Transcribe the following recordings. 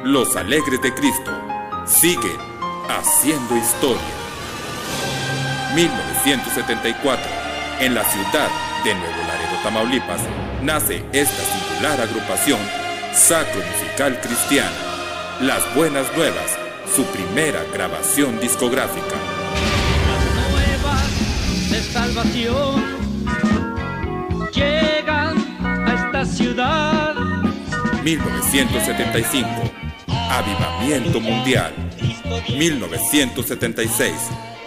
Los Alegres de Cristo siguen haciendo historia. 1974, en la ciudad de Nuevo Laredo, Tamaulipas, nace esta singular agrupación sacro musical cristiana. Las Buenas Nuevas, su primera grabación discográfica. Las nuevas de salvación llegan a esta ciudad. 1975, Avivamiento Mundial. 1976,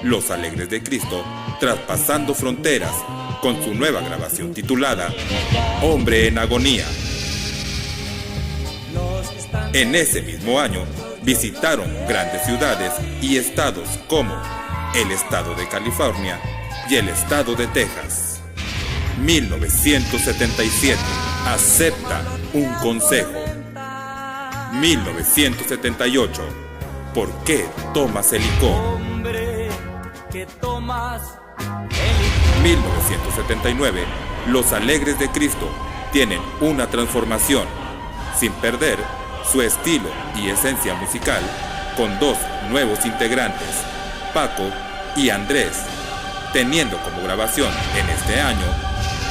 Los Alegres de Cristo traspasando fronteras con su nueva grabación titulada Hombre en Agonía. En ese mismo año visitaron grandes ciudades y estados como el estado de California y el estado de Texas. 1977, acepta un consejo. 1978, ¿por qué tomas el licor? 1979, Los Alegres de Cristo tienen una transformación, sin perder su estilo y esencia musical, con dos nuevos integrantes, Paco y Andrés, teniendo como grabación en este año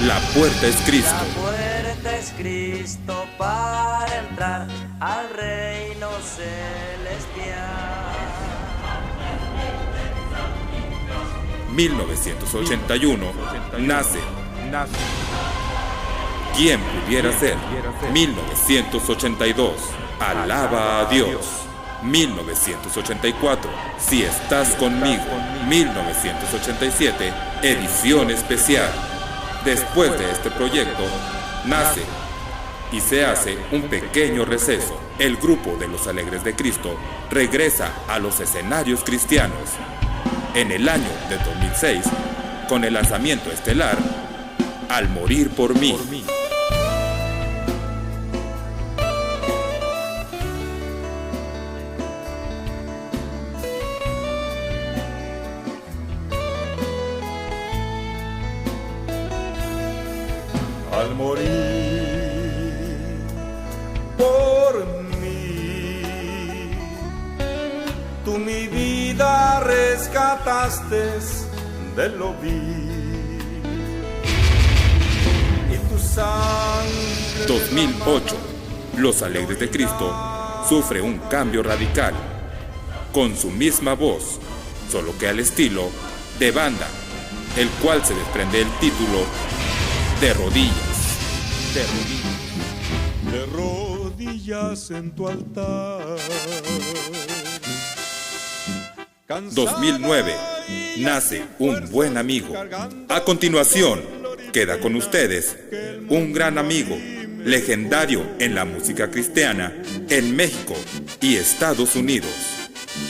La Puerta es Cristo. La puerta es Cristo para entrar al reino celestial. 1981, nace ¿Quién pudiera ser? 1982, Alaba a Dios. 1984, Si estás conmigo. 1987, edición especial. Después de este proyecto, nace y se hace un pequeño receso. El grupo de Los Alegres de Cristo regresa a los escenarios cristianos en el año de 2006 con el lanzamiento estelar Al morir por mí. Al morir por mí, tú mi vida rescataste del lo vil y tu sangre. 2008, Los Alegres de Cristo sufre un cambio radical con su misma voz, solo que al estilo de banda, el cual se desprende el título De rodillas. De rodillas en tu altar. 2009, nace Un Buen Amigo. A continuación, queda con ustedes un gran amigo, legendario en la música cristiana en México y Estados Unidos.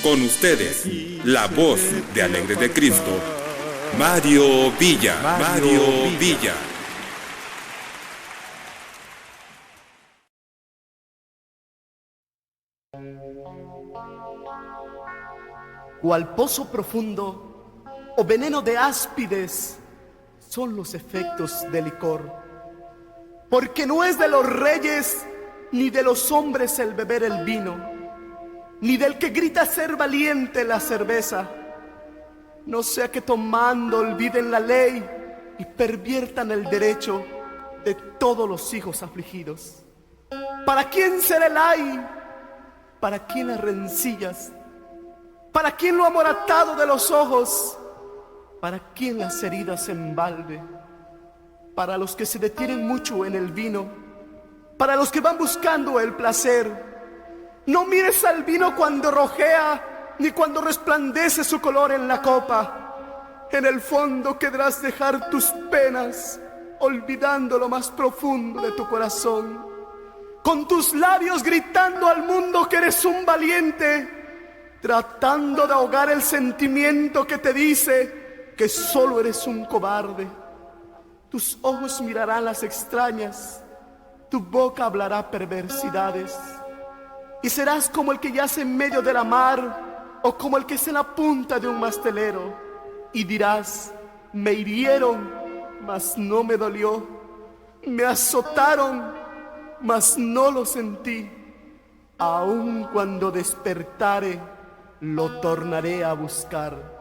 Con ustedes, la voz de Alegres de Cristo, Mario Villa. Cual pozo profundo o veneno de áspides son los efectos del licor, porque no es de los reyes ni de los hombres el beber el vino, ni del que grita ser valiente la cerveza, no sea que tomando olviden la ley y perviertan el derecho de todos los hijos afligidos. ¿Para quién será el ay? ¿Para quién las rencillas? ¿Para quién lo amoratado de los ojos? ¿Para quién las heridas en balde? Para los que se detienen mucho en el vino, para los que van buscando el placer. No mires al vino cuando rojea, ni cuando resplandece su color en la copa. En el fondo querrás dejar tus penas, olvidando lo más profundo de tu corazón. Con tus labios gritando al mundo que eres un valiente, tratando de ahogar el sentimiento que te dice que solo eres un cobarde. Tus ojos mirarán las extrañas, tu boca hablará perversidades, y serás como el que yace en medio de la mar, o como el que está en la punta de un mastelero, y dirás: me hirieron, mas no me dolió, me azotaron, mas no lo sentí. aun cuando despertare, lo tornaré a buscar.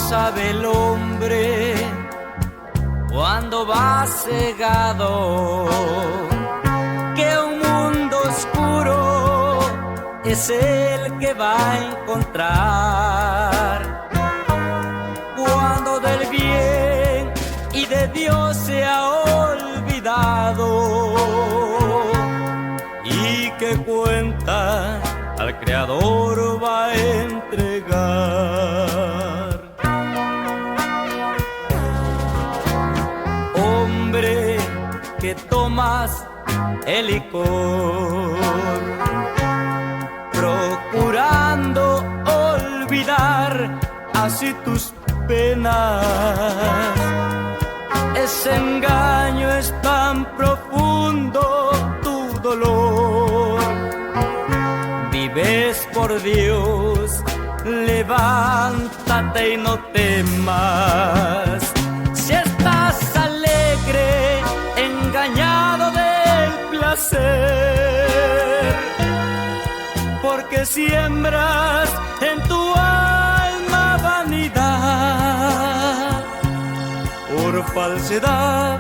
Sabe el hombre cuando va cegado que un mundo oscuro es el que va a encontrar. Cuando del bien y de Dios se ha olvidado y que cuenta al Creador va a entregar. Que tomas el licor, procurando olvidar así tus penas. Ese engaño es tan profundo, tu dolor. Vives por Dios, levántate y no temas. Si estás alegre, engañado del placer, porque siembras en tu alma vanidad. Por falsedad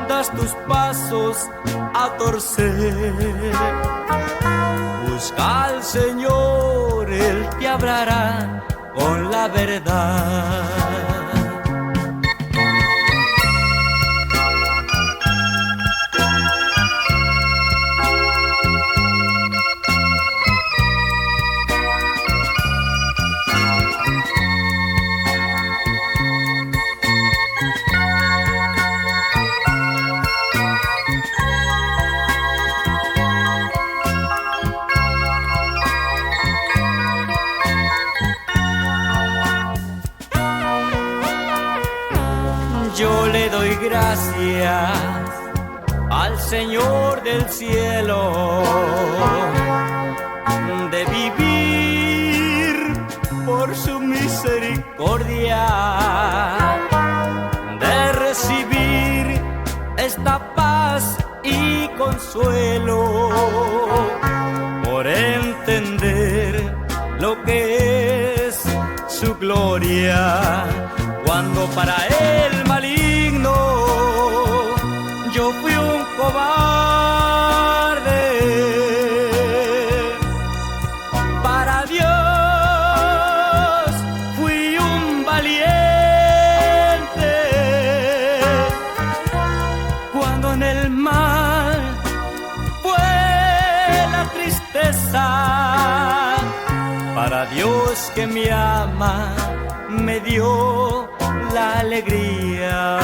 das tus pasos a torcer. Busca al Señor, Él te hablará con la verdad. Yo le doy gracias al Señor del cielo de vivir por su misericordia, de recibir esta paz y consuelo, por entender lo que es su gloria. Cuando para el maligno yo fui un cobarde, para Dios fui un valiente. Cuando en el mal fue la tristeza, para Dios que me ama me dio la alegría.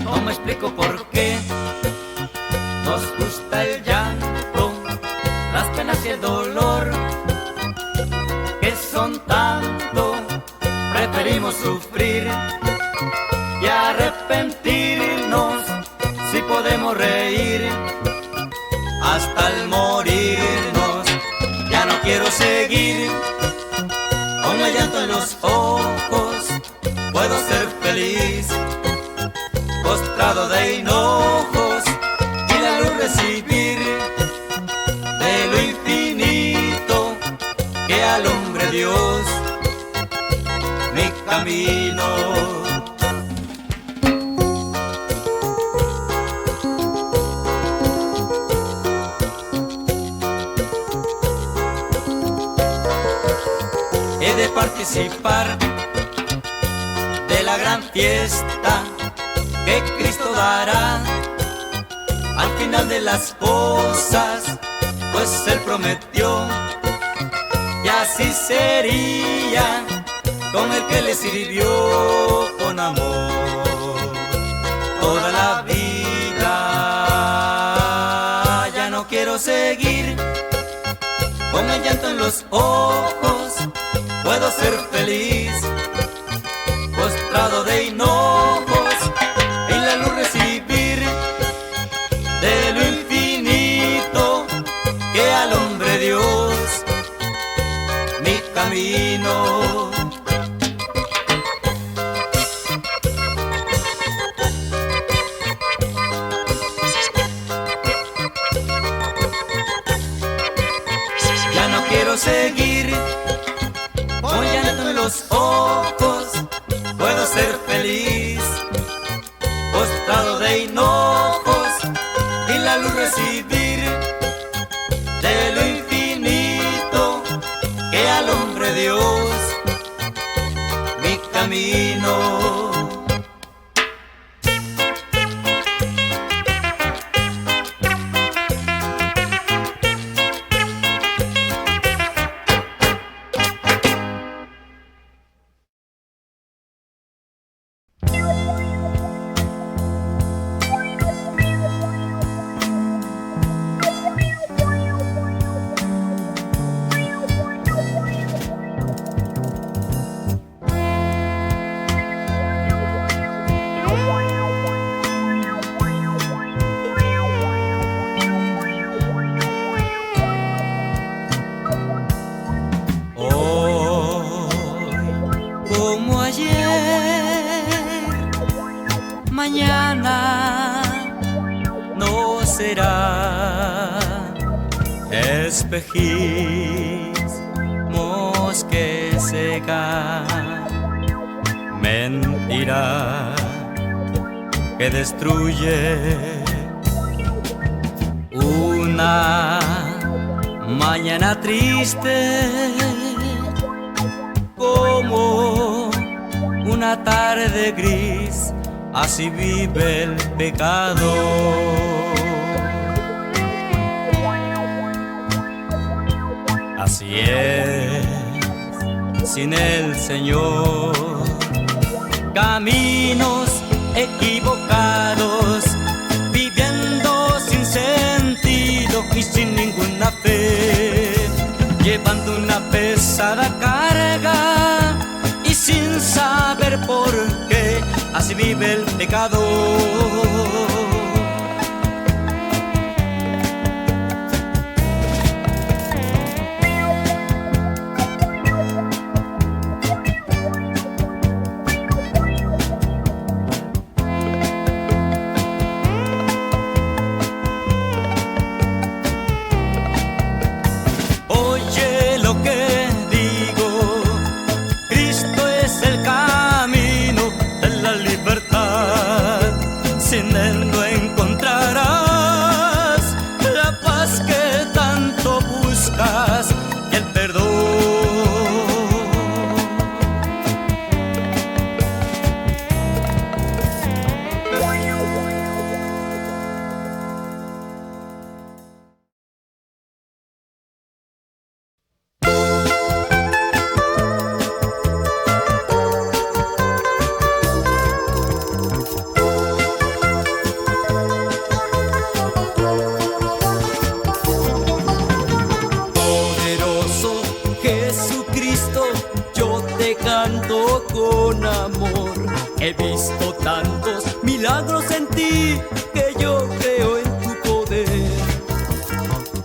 No me explico por qué nos gusta el llanto, las penas y el dolor, que son tanto, preferimos sufrir y arrepentirnos si podemos reír hasta el morirnos. Ya no quiero seguir con el llanto en los ojos, puedo ser feliz postrado de hinojos y la luz recibir de lo infinito que alumbre Dios mi camino. he de participar de la gran fiesta que Cristo dará al final de las cosas, pues Él prometió que así sería con el que le sirvió con amor toda la vida. Ya no quiero seguir con el llanto en los ojos, puedo ser feliz postrado de hinojos y la luz recibir de lo infinito que al hombre Dios mi camino. Ya no quiero seguir con llanto en los ojos, puedo ser feliz postrado de hinojos y la luz recibir de lo infinito que al hombre Dios mi camino. Mañana no será, espejismos que cegan, mentira que destruye. Una mañana triste como una tarde gris, así vive el pecado. Así es, sin el Señor, caminos equivocados, viviendo sin sentido y sin ninguna fe, llevando una pesada carga y sin saber por qué. Así vive el pecado. Oye lo que digo, Cristo es el camino de la libertad. Sin Él no encontrarás la paz que tanto buscas y el perdón. Con amor, he visto tantos milagros en ti que yo creo en tu poder.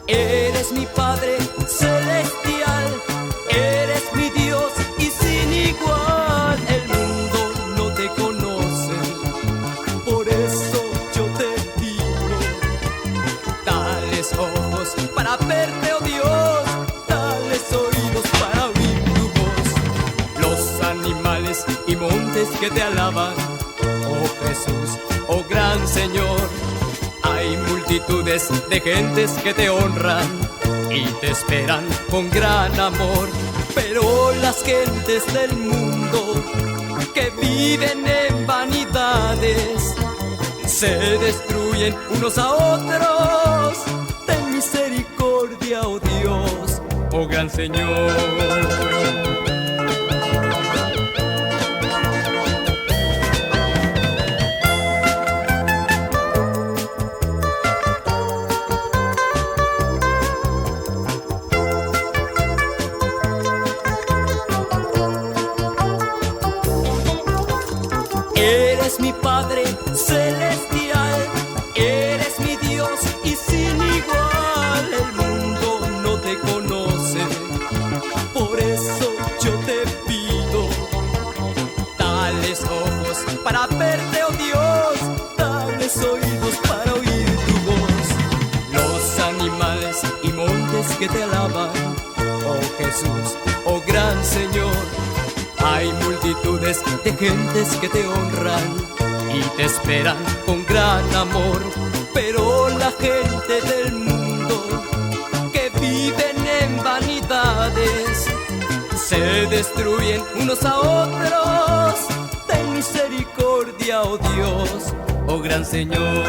Eres mi Padre celestial, eres mi Dios y sin igual. El mundo no te conoce, por eso yo te digo, dales ojos para verte, oh Dios, dales oídos para oír tu voz. Los animales y montes que te alaban, oh Jesús, oh gran Señor. Hay multitudes de gentes que te honran y te esperan con gran amor, pero la las gentes del mundo que viven en vanidades se destruyen unos a otros. Ten misericordia, oh Dios, oh gran Señor. Eres mi Padre celestial, eres mi Dios y sin igual. El mundo no te conoce, por eso yo te pido, dales ojos para verte, oh Dios, dales oídos para oír tu voz. Los animales y montes que te alaban, oh Jesús, oh gran Señor. Hay multitudes de gentes que te honran y te esperan con gran amor, pero la gente del mundo que viven en vanidades se destruyen unos a otros. Ten misericordia, oh Dios, oh gran Señor.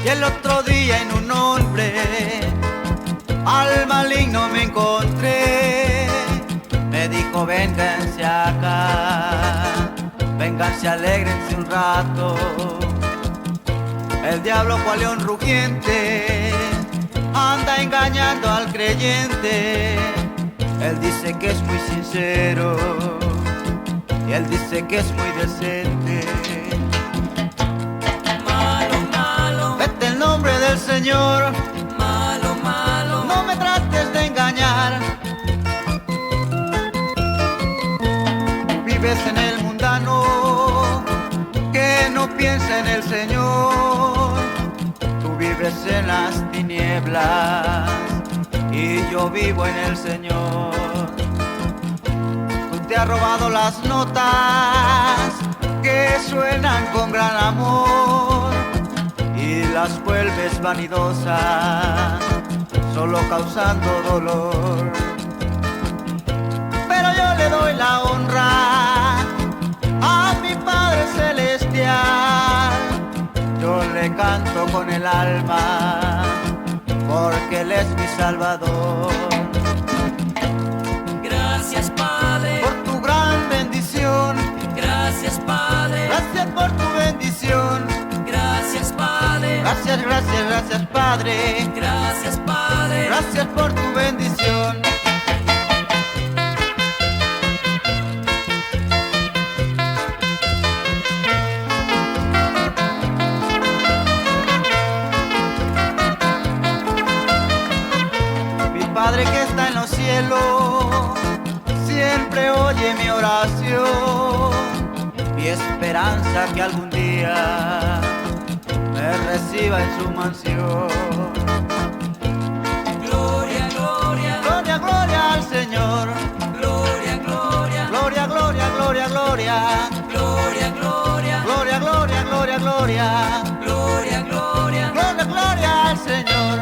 Y el otro día en un hombre al maligno me encontré. Me dijo, vénganse acá, vénganse, alégrense un rato. El diablo cual león rugiente anda engañando al creyente. Él dice que es muy sincero y él dice que es muy decente. Vete en nombre del Señor, Malo, malo, no me trates de engañar. Vives en el mundano que no piensa en el Señor. Tú vives en las tinieblas y yo vivo en el Señor. Tú te has robado las notas que suenan con gran amor y las vuelves vanidosas, solo causando dolor. Pero yo le doy la honra a mi Padre Celestial. Yo le canto con el alma, porque Él es mi Salvador. gracias Padre, Por tu gran bendición, gracias Padre, gracias por tu bendición. gracias Padre, Gracias, gracias, gracias Padre, gracias Padre. gracias por tu bendición. Mi Padre que está en los cielos siempre oye mi oración, mi esperanza que algún día me reciba en su mansión. Gloria, gloria, Gloria, gloria al Señor. gloria, gloria, Gloria, gloria, gloria, gloria. gloria, gloria, Gloria, gloria, gloria, gloria. gloria, gloria. Gloria, gloria al Señor.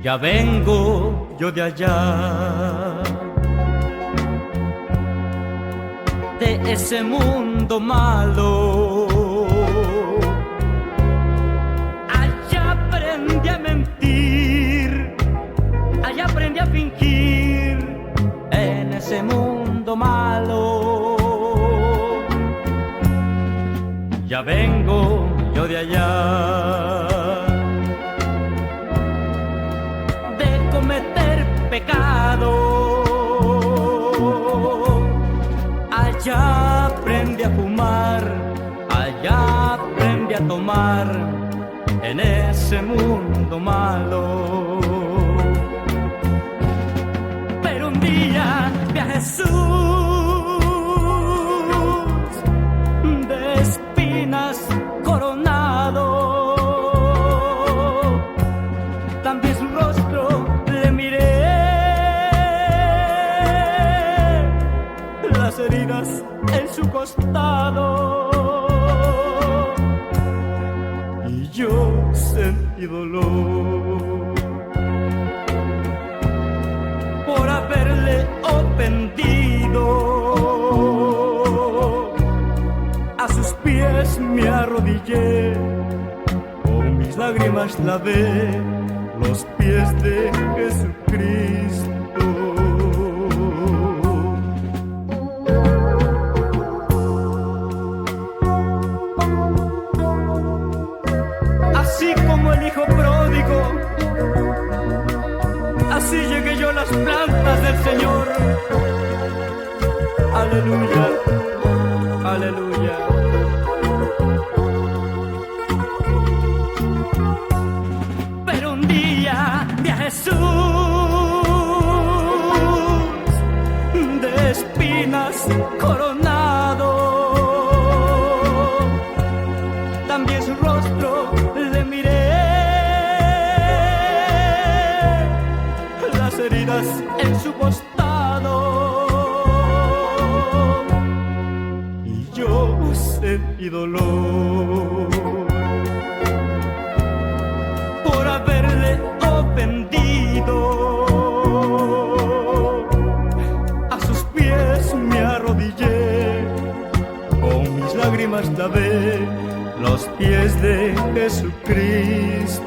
Ya vengo yo de allá, de ese mundo malo, allá vengo yo de allá, de cometer pecado. Allá aprendí a fumar, allá aprendí a tomar, en ese mundo malo. Pero un día vi a Jesús de espinas coronado, también su rostro le miré, las heridas en su costado, y yo sentí dolor por haberle ofendido. A sus pies me arrodillé, con mis lágrimas lavé los pies de Jesucristo. Así como el hijo pródigo, así llegué yo a las plantas del Señor. Aleluya, aleluya. Pero un día vi a Jesús de espinas coronado, también su rostro le miré, las heridas en su costado, y yo sentí dolor por haberle ofendido. A sus pies me arrodillé, con mis lágrimas lavé los pies de Jesucristo.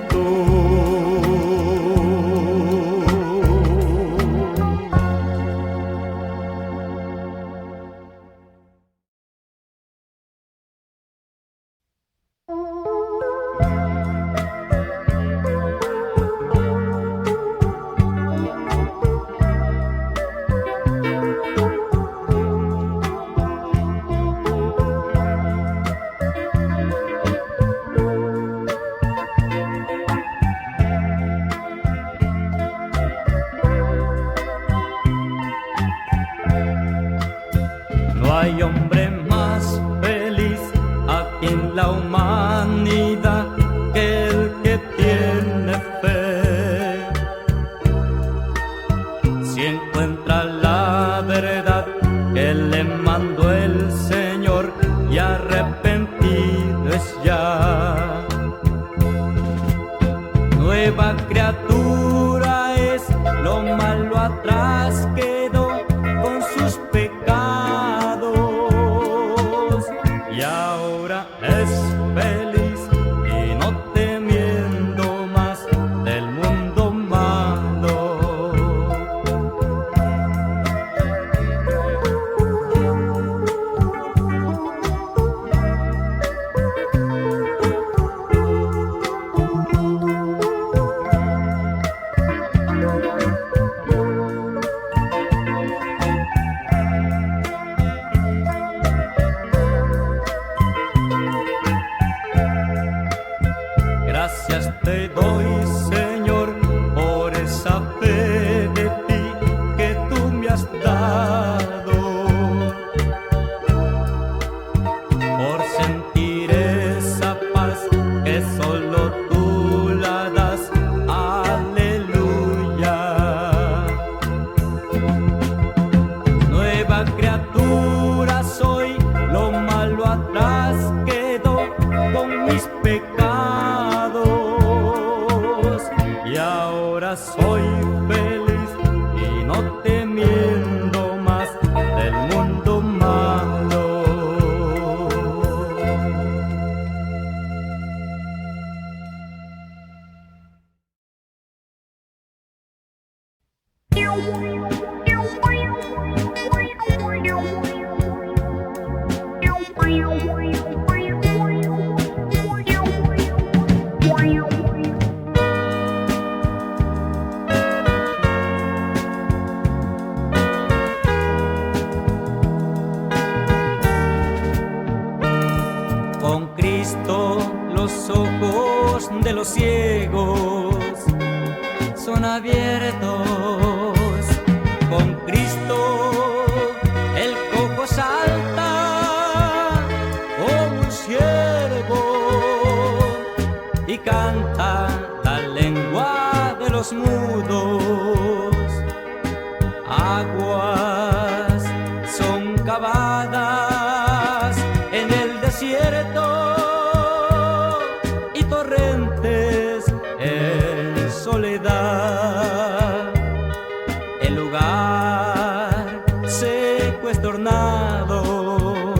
No hay hombre más feliz aquí en la humanidad que el que tiene fe. Si encuentra la verdad que le mandó el Señor y arrepentido es ya, nueva criatura es, lo malo atrás quedó con sus pecados, y ahora es feliz y no temiendo más del mundo malo. Gracias te doy, Señor, por esa fe de ti que tú me has dado, por sentir esa paz que solo tú la das. Aleluya. Nueva criatura soy, lo malo atrás quedó con mis pecados, y ahora soy feliz y no temiendo más del mundo malo. los ojos de los ciegos son abiertos. Con Cristo el cojo salta como un ciervo y canta la lengua de los mudos. Aguas son cavadas en el desierto y torrentes en soledad. El lugar seco es tornado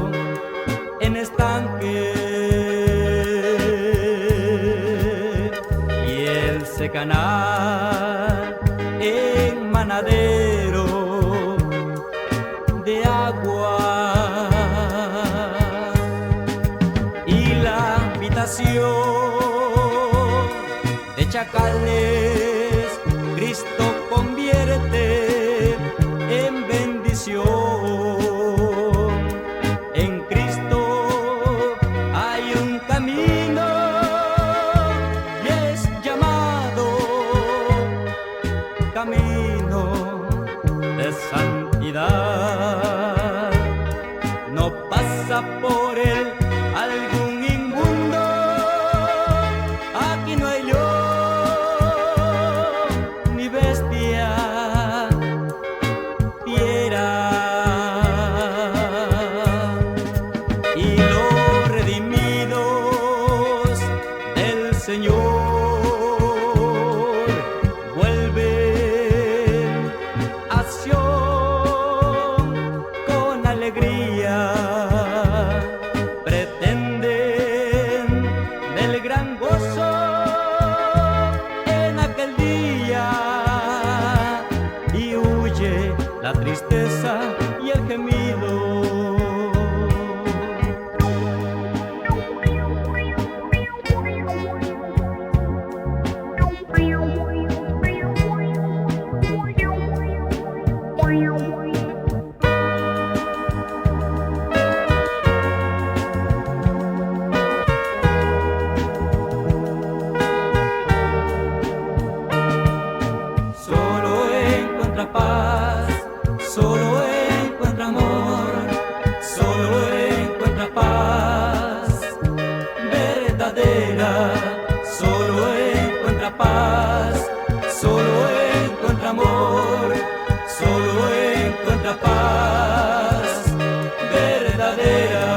en estanque y el secanar en manadero de agua. Y la habitación de chacales Cristo convierte en bendición. En Cristo hay un camino y es llamado camino de santidad. No pasa por él algún inmundo. Aquí no hay león ni bestia fiera. Y los redimidos del Señor vuelven a Sión con alegría. Pretenden del gran gozo en aquel día y huye la tristeza y el gemido. Solo encuentra paz, solo encuentra amor, solo encuentra paz verdadera. Solo encuentra paz, solo encuentra amor, solo encuentra paz verdadera.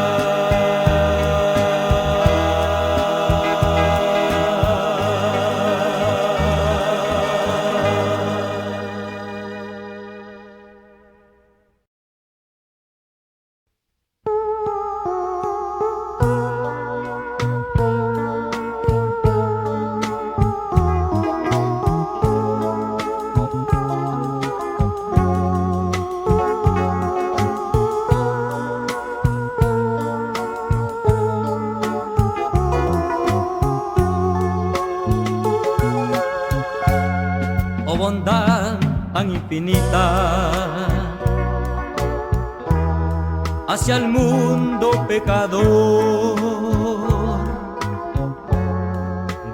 Oh bondad tan infinita hacia el mundo pecador,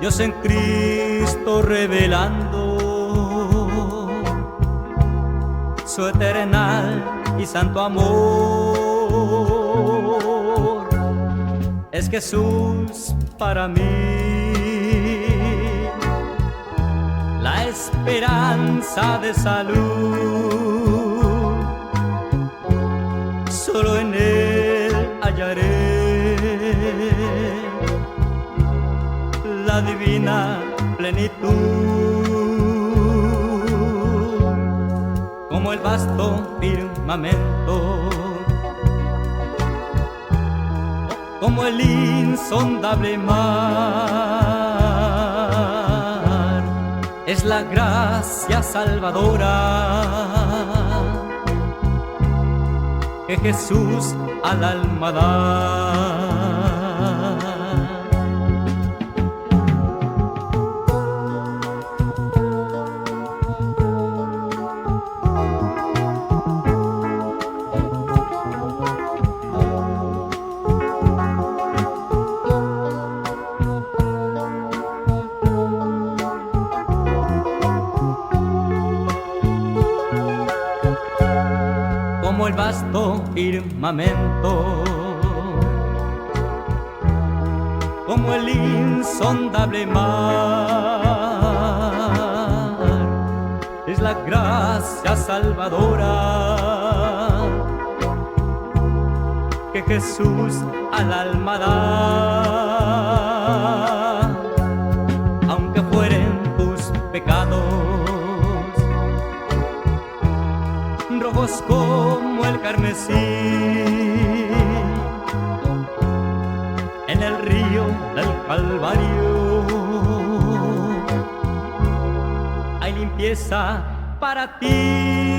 Dios en Cristo revelando su eternal y santo amor. Es Jesús para mí la esperanza de salud. Solo en él hallaré la divina plenitud. Como el vasto firmamento, como el insondable mar, es la gracia salvadora que Jesús al alma da. vasto firmamento, como el insondable mar, es la gracia salvadora que Jesús al alma da, aunque fueren tus pecados rojos como el carmesí, en el río del Calvario hay limpieza para ti.